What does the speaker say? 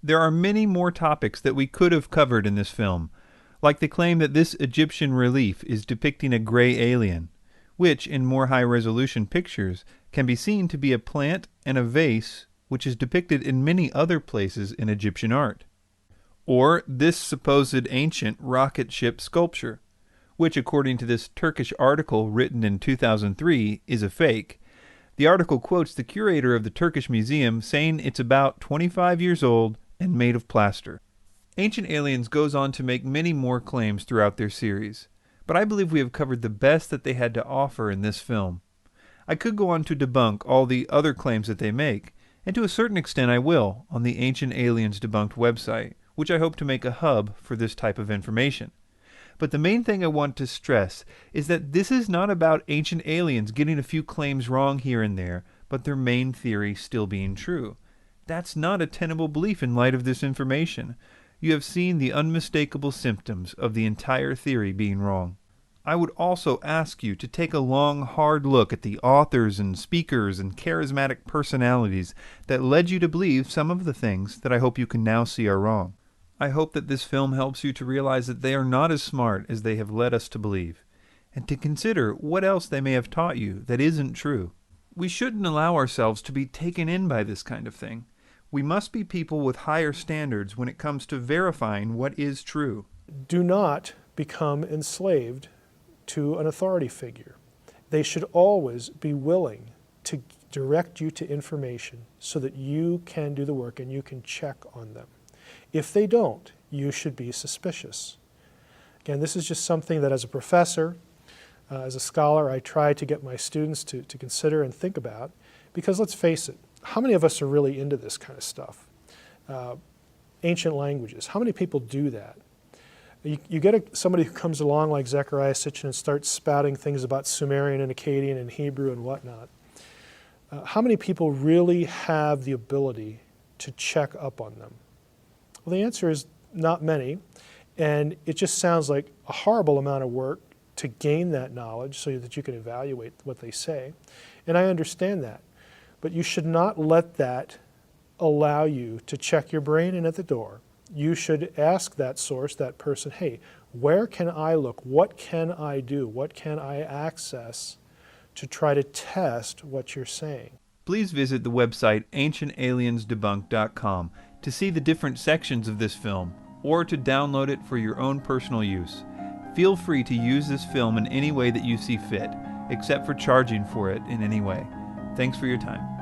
There are many more topics that we could have covered in this film, like the claim that this Egyptian relief is depicting a gray alien, which, in more high-resolution pictures, can be seen to be a plant and a vase which is depicted in many other places in Egyptian art. Or this supposed ancient rocket ship sculpture, which according to this Turkish article written in 2003 is a fake. The article quotes the curator of the Turkish museum saying it's about 25 years old and made of plaster. Ancient Aliens goes on to make many more claims throughout their series, but I believe we have covered the best that they had to offer in this film. I could go on to debunk all the other claims that they make, and to a certain extent I will on the Ancient Aliens Debunked website, which I hope to make a hub for this type of information. But the main thing I want to stress is that this is not about ancient aliens getting a few claims wrong here and there, but their main theory still being true. That's not a tenable belief in light of this information. You have seen the unmistakable symptoms of the entire theory being wrong. I would also ask you to take a long, hard look at the authors and speakers and charismatic personalities that led you to believe some of the things that I hope you can now see are wrong. I hope that this film helps you to realize that they are not as smart as they have led us to believe, and to consider what else they may have taught you that isn't true. We shouldn't allow ourselves to be taken in by this kind of thing. We must be people with higher standards when it comes to verifying what is true. Do not become enslaved to an authority figure. They should always be willing to direct you to information so that you can do the work and you can check on them. If they don't, you should be suspicious. Again, this is just something that as a professor, as a scholar, I try to get my students to consider and think about, because let's face it, how many of us are really into this kind of stuff? Ancient languages, how many people do that? You get somebody who comes along like Zecharia Sitchin and starts spouting things about Sumerian and Akkadian and Hebrew and whatnot. How many people really have the ability to check up on them? Well, the answer is not many, and it just sounds like a horrible amount of work to gain that knowledge so that you can evaluate what they say, and I understand that. But you should not let that allow you to check your brain in at the door. You should ask that source, that person, hey, where can I look? What can I do? What can I access to try to test what you're saying? Please visit the website ancientaliensdebunked.com to see the different sections of this film, or to download it for your own personal use. Feel free to use this film in any way that you see fit, except for charging for it in any way. Thanks for your time.